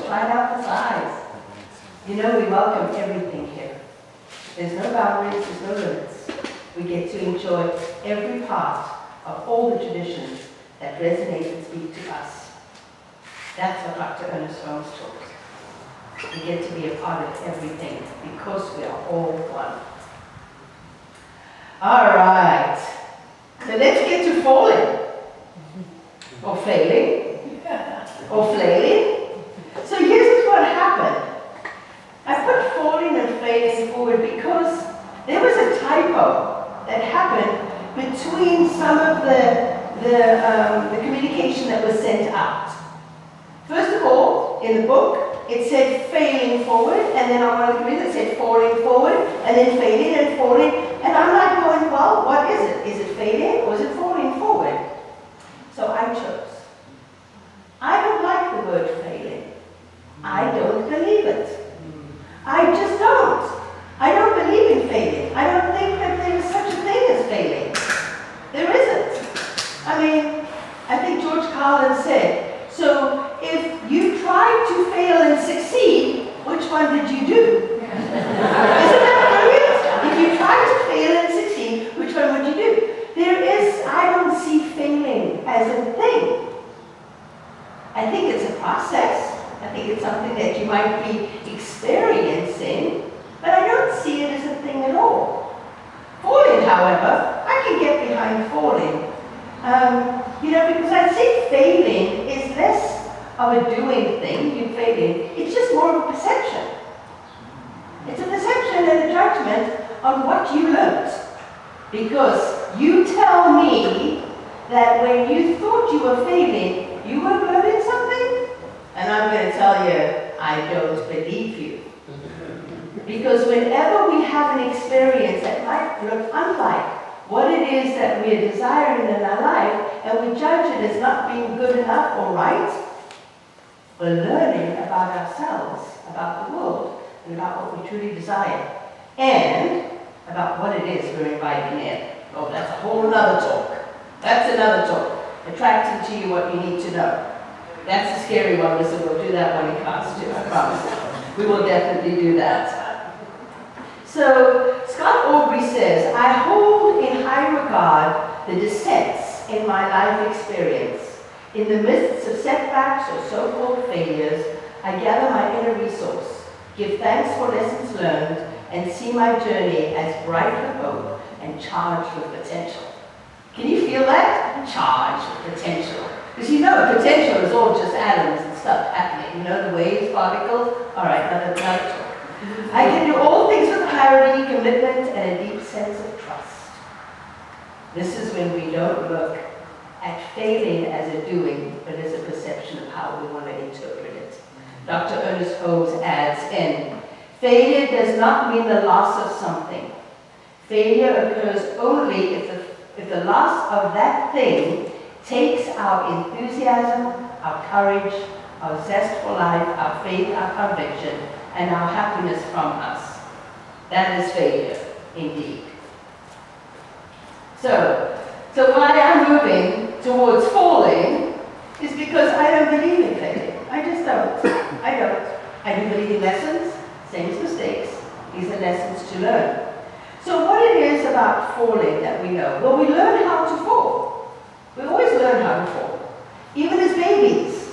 right out the sides. You know, we welcome everything here. There's no boundaries, there's no limits. We get to enjoy every part of all the traditions that resonate and speak to us. That's what Dr. Ernest Holmes taught. We get to be a part of everything because we are all one. All right. So let's get to falling. Or failing. Or flailing. So here's what happened. I put falling and failing forward because there was a typo that happened between some of the communication that was sent out. First of all, in the book, it said failing forward, and then on one of the communities it said falling forward, and then failing and falling, and I'm like going, well, what is it? Is it failing or is it falling forward? So I chose. I don't like the word failing. I don't believe it. I just don't. I don't believe in failing. I don't think that there is such a thing as failing. There isn't. I mean, I think George Carlin said, so if you tried to fail and succeed, which one did you do? Isn't that brilliant? If you tried to fail and succeed, which one would you do? I don't see failing as a thing. I think it's a process. I think it's something that you might be experiencing, but I don't see it as a thing at all. Falling, however, I can get behind falling. Because I think failing is less of a doing thing, you failing. It's just more of a perception. It's a perception and a judgment on what you learned. Because you tell me that when you thought you were failing, you were learning something? And I'm going to tell you, I don't believe you. Because whenever we have an experience that might look unlike what it is that we are desiring in our life, and we judge it as not being good enough or right, we're learning about ourselves, about the world, and about what we truly desire, and about what it is we're inviting in. Oh, that's a whole other talk. That's another talk. Attracting to you what you need to know. That's a scary one, so we'll do that one in class too, I promise. We will definitely do that. So, Scott Aubrey says, I hold in high regard the descents in my life experience. In the midst of setbacks or so-called failures, I gather my inner resource, give thanks for lessons learned, and see my journey as bright with hope and charged with potential. Can you feel that? Charged with potential. Because potential is all just atoms and stuff happening. The waves, particles. All right, another talk. I can do all things with clarity, commitment, and a deep sense of trust. This is when we don't look at failing as a doing, but as a perception of how we want to interpret it. Dr. Ernest Holmes adds in, failure does not mean the loss of something. Failure occurs only if the loss of that thing takes our enthusiasm, our courage, our zest for life, our faith, our conviction, and our happiness from us. That is failure, indeed. So why I'm moving towards falling is because I don't believe in failing. I just don't. I don't. I do believe in lessons, same as mistakes. These are lessons to learn. So what it is about falling that we know? Well, we learn how to fall. We always learn how to fall. Even as babies,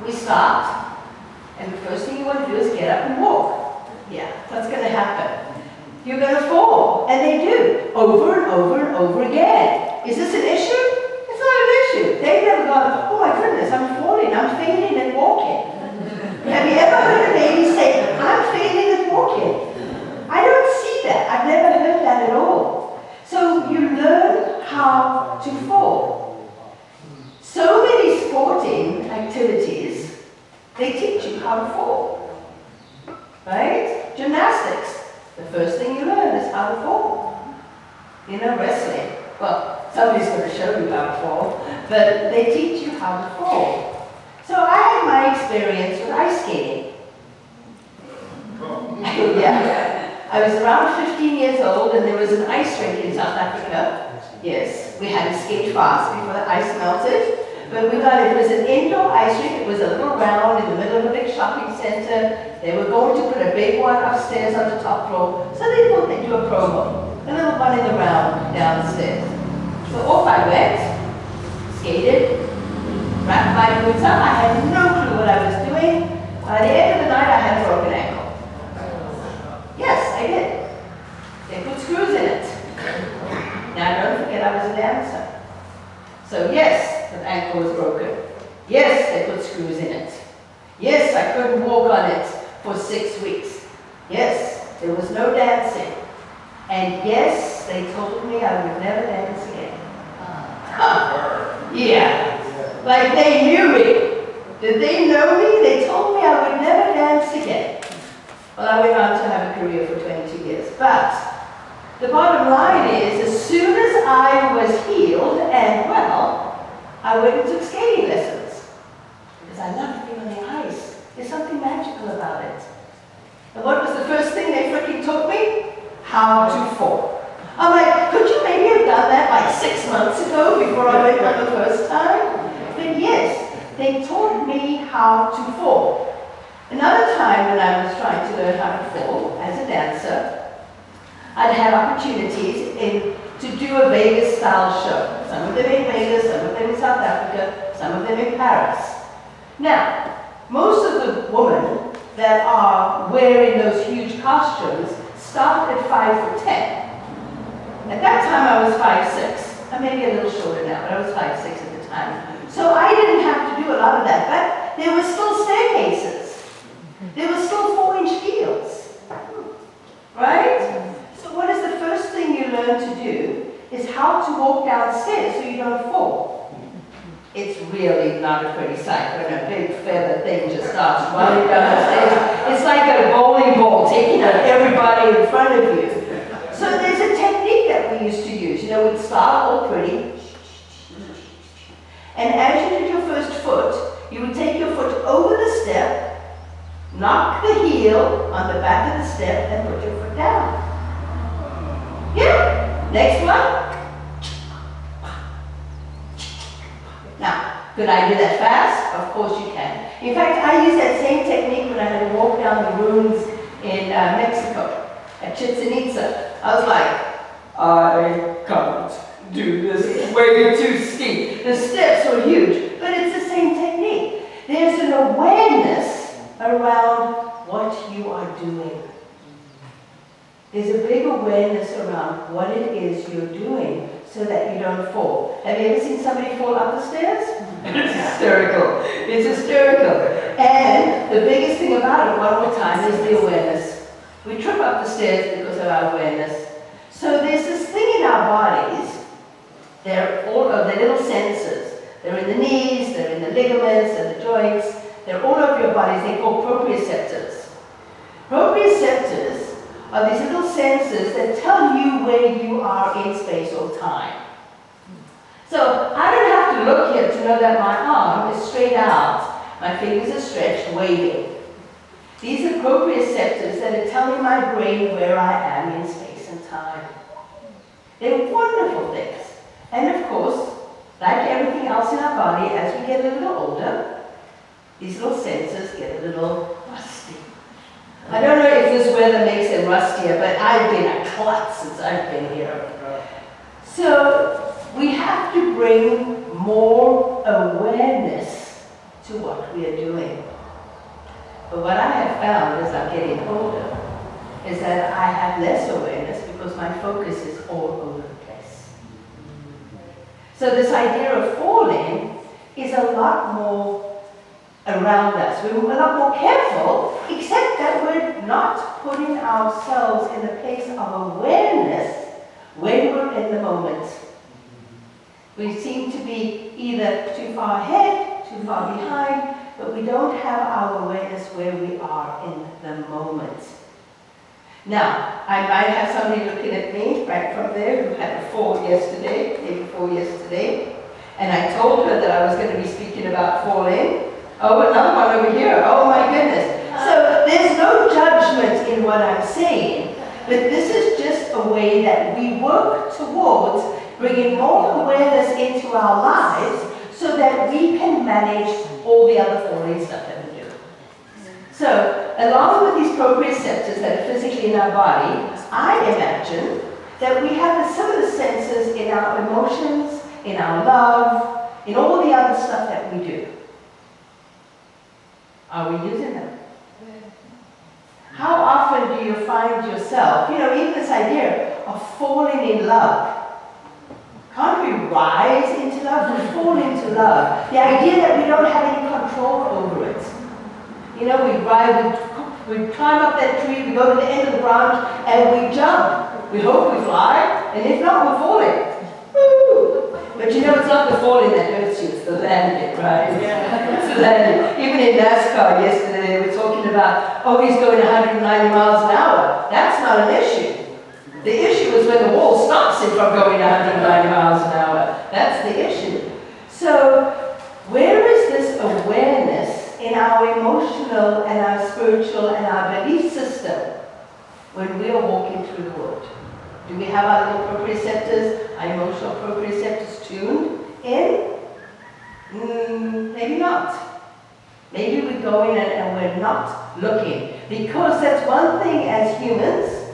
we start, and the first thing you want to do is get up and walk. Yeah, what's going to happen? You're going to fall, and they do, over and over and over again. Is this an issue? It's not an issue. They've never gone, oh my goodness, I'm falling, I'm failing and walking. Have you ever heard a lady say, I'm failing and walking? I don't see that. I've never heard that at all. So you learn how to fall. So many sporting activities, they teach you how to fall. Right? Gymnastics. The first thing you learn is how to fall. Wrestling. Well, somebody's going to show you how to fall, but they teach you how to fall. So I had my experience with ice skating. Yeah. I was around 15 years old, and there was an ice rink in South Africa. Yes, we had to skate fast before the ice melted. But it was an indoor ice rink. It It was a little round in the middle of a big shopping center. They were going to put a big one upstairs on the top floor, so they thought they'd do a promo. A little one in the round downstairs. So off I went, skated, wrapped my boots up. I had no clue what I was doing. By the end of the night, I had a broken ankle. Yes, I did. They put screws in it. Now, don't forget I was a dancer. So yes, the ankle was broken. Yes, they put screws in it. Yes, I couldn't walk on it for 6 weeks. Yes, there was no dancing. And yes, they told me I would never dance again. Yeah, like they knew me. Did they know me? They told me I would never dance again. Well, I went on to have a career for 22 years. But the bottom line is, as soon as I was healed and well, I went and took skating lessons. Because I love to be on the ice. There's something magical about it. And what was the first thing they freaking taught me? How to fall. I'm like, could you maybe have done that like 6 months ago before I went for the first time? But yes, they taught me how to fall. Another time when I was trying to learn how to fall as a dancer, I'd have opportunities to do a Vegas style show. Some of them in Vegas, some of them in South Africa, some of them in Paris. Now, most of the women that are wearing those huge costumes start at 5'10". At that time I was 5'6". I'm maybe a little shorter now, but I was 5'6" at the time. So I didn't have to do a lot of that, but there were still staircases. There were still 4-inch heels. Right? So what is the first thing you learn to do is how to walk downstairs so you don't fall. It's really not a pretty sight when a big feather thing just starts running down the stairs. It's like a bowling ball taking out everybody in front of you. So there's a technique that we used to use. You know, we'd start all pretty. And as you did your first foot, you would take your foot over the step, knock the heel on the back of the step, and put your foot down. Yeah. Next one. Now, could I do that fast? Of course you can. In fact, I used that same technique when I had to walk down the ruins in Mexico, at Chichen Itza. I was like, I can't do this, it's way too steep. The steps were huge, but it's the same technique. There's an awareness around what you are doing. There's a big awareness around what it is you're doing so that you don't fall. Have you ever seen somebody fall up the stairs? It's hysterical. It's hysterical. And the biggest thing about it, one more time, is the awareness. We trip up the stairs because of our awareness. So there's this thing in our bodies. They're all of the little sensors. They're in the knees, they're in the ligaments and the joints. They're all over your bodies. They're called proprioceptors. Proprioceptors are these little sensors that tell you where you are in space or time. So I don't have to look here to know that my arm is straight out, my fingers are stretched, waving. These are proprioceptors that are telling my brain where I am in space and time. They're wonderful things. And of course, like everything else in our body, as we get a little older, these little sensors get a little rusty. I don't know if this weather makes it rustier, but I've been a klutz since I've been here. So we have to bring more awareness to what we are doing. But what I have found as I'm getting older is that I have less awareness because my focus is all over the place. So this idea of falling is a lot more around us. We're a lot more careful, except that we're not putting ourselves in the place of awareness when we're in the moment. We seem to be either too far ahead, too far behind, but we don't have our awareness where we are in the moment. Now, I might have somebody looking at me right from there who had a fall yesterday, day before yesterday, and I told her that I was going to be speaking about falling. Oh, another one over here. Oh my goodness. So there's no judgment in what I'm saying, but this is just a way that we work towards bringing more awareness into our lives so that we can manage all the other falling stuff that we do. So, along with these proprioceptors that are physically in our body, I imagine that we have the similar sensors in our emotions, in our love, in all the other stuff that we do. Are we using them? How often do you find yourself, even this idea of falling in love? Can't we rise into love? We fall into love. The idea that we don't have any control over it. We ride, we climb up that tree, we go to the end of the branch, and we jump. We hope we fly, and if not, we're falling. Woo! But it's not the falling that hurts you, it's the landing, right? Yeah. It's the landing. Even in NASCAR yesterday, they were talking about, he's going 190 miles an hour. That's not an issue. The issue is when the wall stops him from going 190 miles an hour. That's the issue. So, where is this awareness in our emotional and our spiritual and our belief system when we are walking through the world? Do we have our little proprioceptors, our emotional proprioceptors tuned in? Maybe not. Maybe we go in and we're not looking. Because that's one thing as humans,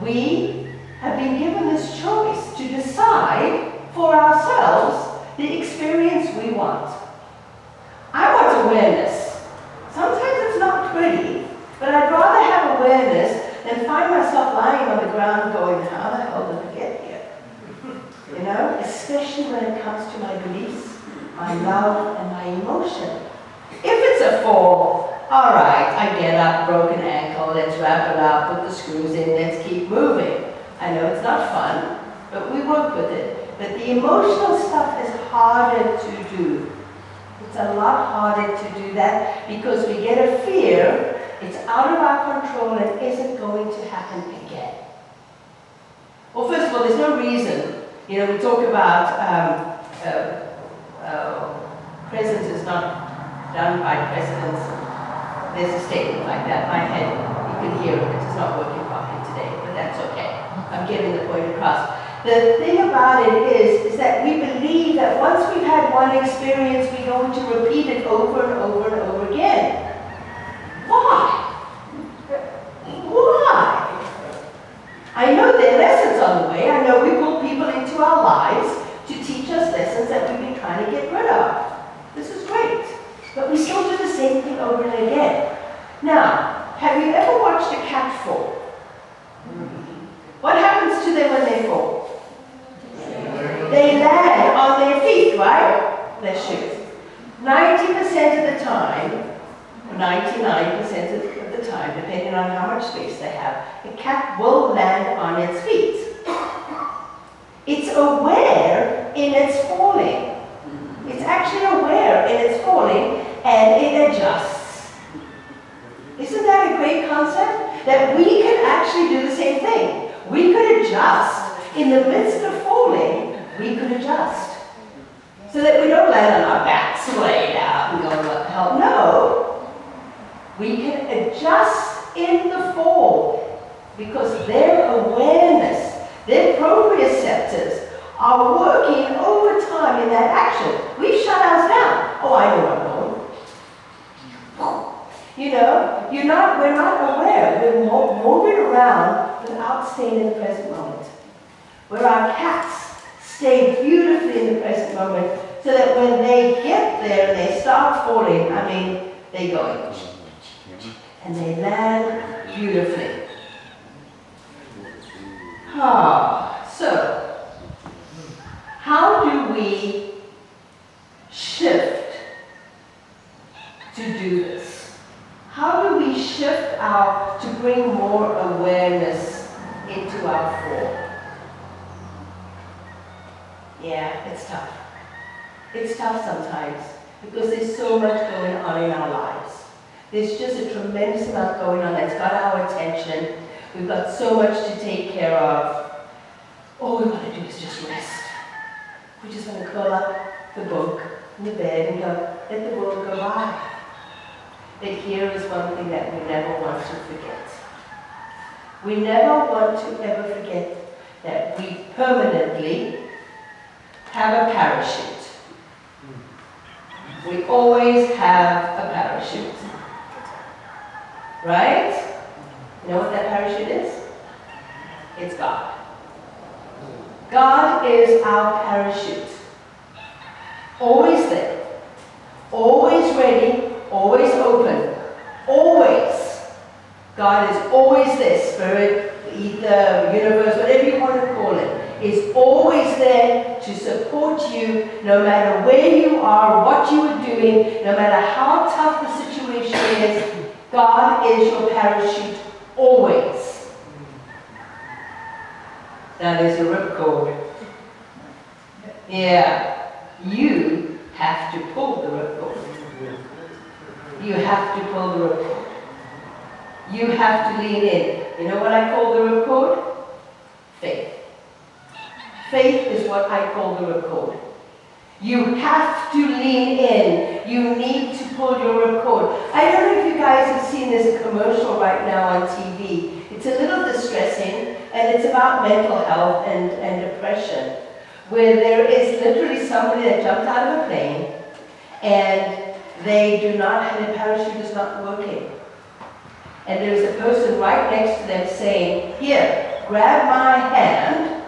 we have been given this choice to decide for ourselves the experience we want. I want awareness. Sometimes it's not pretty, but I'd rather have awareness than find myself lying on the ground going, how the hell did I get here? Especially when it comes to my beliefs, my love, and my emotion. If it's a fall, all right, I get up, broken ankle, let's wrap it up, put the screws in, let's keep moving. I know it's not fun, but we work with it. But the emotional stuff is harder to do. It's a lot harder to do that because we get a fear, it's out of our control and isn't going to happen again. Well, first of all, there's no reason. We talk about presence is not done by precedence. There's a statement like that. My head, you can hear it, it's not working properly today, but that's okay. I'm getting the point across. The thing about it is that we believe that once we've had one experience, we're going to repeat it over and over and over again. Why? Why? I know there are lessons on the way. I know we pull people into our lives to teach us lessons that we've been trying to get rid of. This is great. But we still do the same thing over and again. Now, have you ever watched a cat fall? What happens to them when they fall? They land on their feet, right? Let's shoot. 90% of the time, 99% of the time, depending on how much space they have, the cat will land on its feet. It's aware in its falling. It's actually aware in its falling, and it adjusts. Isn't that a great concept? That we can actually do the same thing. We could adjust. In the midst of falling, we could adjust. So that we don't land on our backs, laid out, and go, what the hell? No. We can adjust in the fall because their awareness, their proprioceptors are working overtime in that action. We've shut ours down. Oh, I know I'm going. We're not aware. We're moving around without staying in the present moment. Where our cats stay beautifully in the present moment so that when they get there and they start falling, they go and they land beautifully. So, how do we shift to do this? How do we shift to bring more awareness into our fall? Yeah, it's tough. It's tough sometimes because there's so much going on in our lives. There's just a tremendous amount going on that's got our attention. We've got so much to take care of. All we want to do is just rest. We just want to curl up the book in the bed and go, let the world go by. But here is one thing that we never want to forget. We never want to ever forget that we permanently have a parachute. We always have a parachute. Right? You know what that parachute is? It's God. God is our parachute. Always there. Always ready. Always open. Always. God is always there. Spirit, ether, universe, whatever you want to call it, is always there to support you no matter where you are, what you are doing, no matter how tough the situation is. God is your parachute always. Now there's your ripcord. Yeah, you have to pull the ripcord. You have to pull the ripcord. You have to lean in. You know what I call the ripcord? Faith. Faith is what I call the ripcord. You have to lean in. You need to pull your ripcord. I don't know if you guys have seen this commercial right now on TV. It's a little distressing, and it's about mental health and depression, where there is literally somebody that jumped out of a plane, and they do not have, their parachute is not working. And there's a person right next to them saying, here, grab my hand.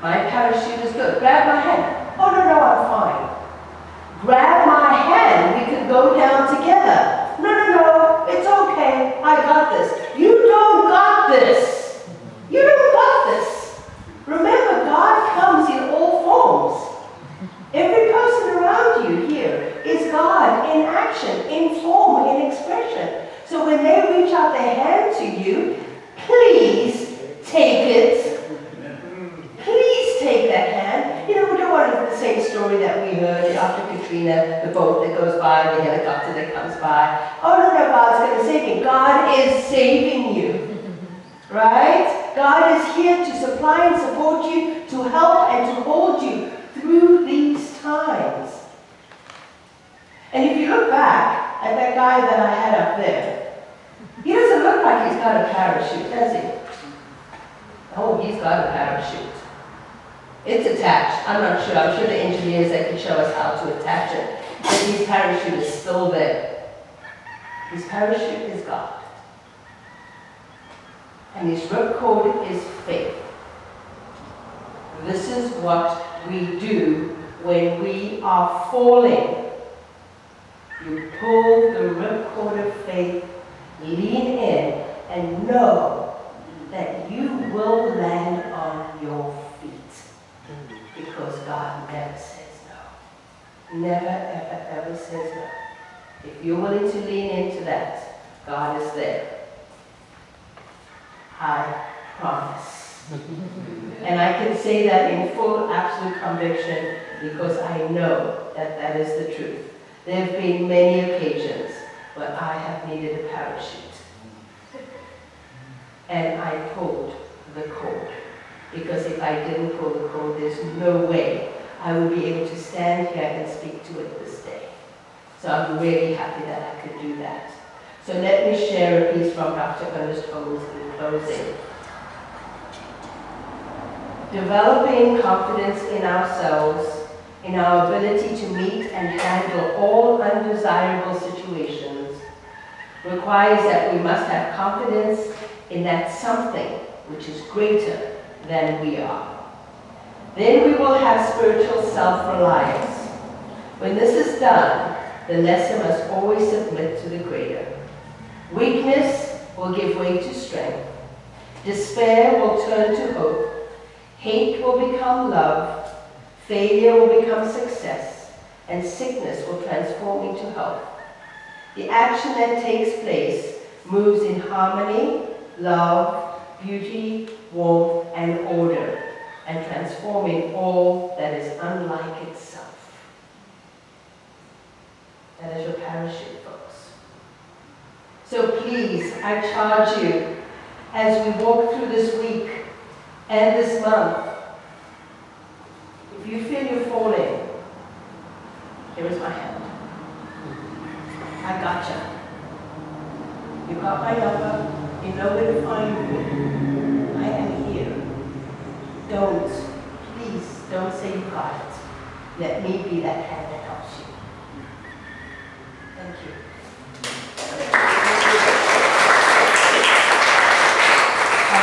My parachute is good. Grab my hand. Oh, no, I'm fine. Grab my hand. We can go down together. No, it's okay. I got this. You don't got this. You don't got this. Remember, God comes in all forms. Every person around you here is God in action, in form, in expression. So when they reach out their hand to you, please take it. Please take that hand. You know, we don't want the same story that we heard after Katrina, the boat that goes by, the helicopter that comes by. Oh, no, God's going to save me. God is saving you. Right? God is here to supply and support you, to help and to hold you through these times. And if you look back at that guy that I had up there, he doesn't look like he's got a parachute, does he? Oh, he's got a parachute. It's attached. I'm not sure. I'm sure the engineers that can show us how to attach it. But his parachute is still there. His parachute is God. And his ripcord is faith. This is what we do when we are falling. You pull the ripcord of faith, lean in, and know that you will land on your feet. Because God never says no. Never, ever, ever says no. If you're willing to lean into that, God is there. I promise. And I can say that in full, absolute conviction because I know that that is the truth. There have been many occasions where I have needed a parachute. And I pulled the cord. Because if I didn't pull the cord, there's no way I would be able to stand here and speak to it this day. So I'm really happy that I could do that. So let me share a piece from Dr. Ernest Holmes in closing. Developing confidence in ourselves, in our ability to meet and handle all undesirable situations, requires that we must have confidence in that something which is greater than we are. Then we will have spiritual self-reliance. When this is done, the lesser must always submit to the greater. Weakness will give way to strength. Despair will turn to hope. Hate will become love. Failure will become success. And sickness will transform into health. The action that takes place moves in harmony, love, beauty, warmth, and order, and transforming all that is unlike itself. That is your parachute, folks. So please, I charge you, as we walk through this week and this month, if you feel you're falling, here is my hand. I gotcha. You got my number. You know where to find me. I am here. Please don't say you got it. Let me be that hand that helps you.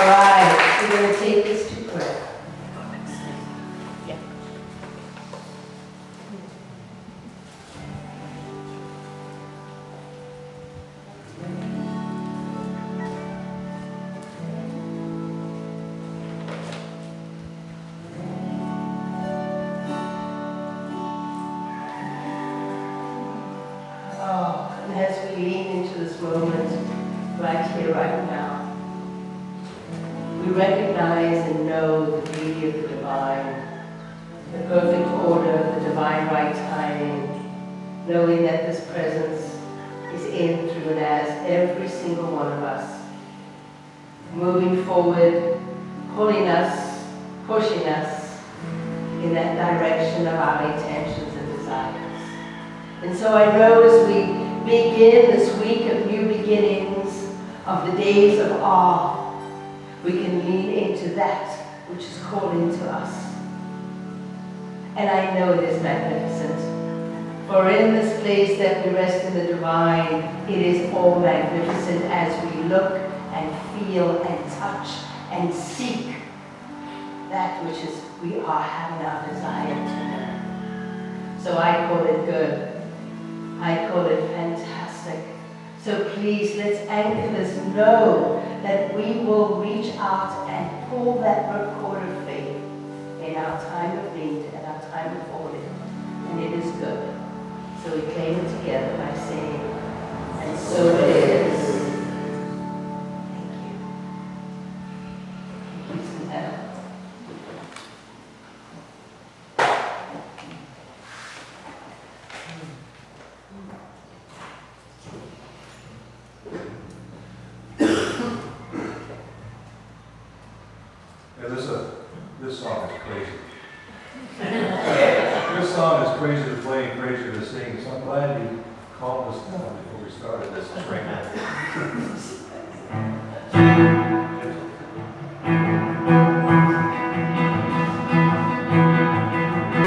right, we're going to take this to prayer. Oh, and as we lean into this moment, right here, right now, we recognize and know the beauty of the divine, the perfect order, the divine right timing, knowing that this presence is in, through, and as every single one of us, moving forward, pulling us, pushing us in that direction of our intentions and desires. And so I know as we begin this week of new beginnings, of the days of awe, we can lean into that which is calling to us. And I know it is magnificent. For in this place that we rest in the divine, it is all magnificent as we look and feel and touch and seek that which is we are having our desire to know. So I call it good. I call it fantastic. So please, let's anchor this. Know that we will reach out and pull that ripcord of faith in our time of need and our time of falling. And it is good. So we claim it together by saying, and so it is. Thank you. Thank you, Susanna. This song is crazy. This song is crazy to play and crazy to sing, so I'm glad you calmed us down before we started this train.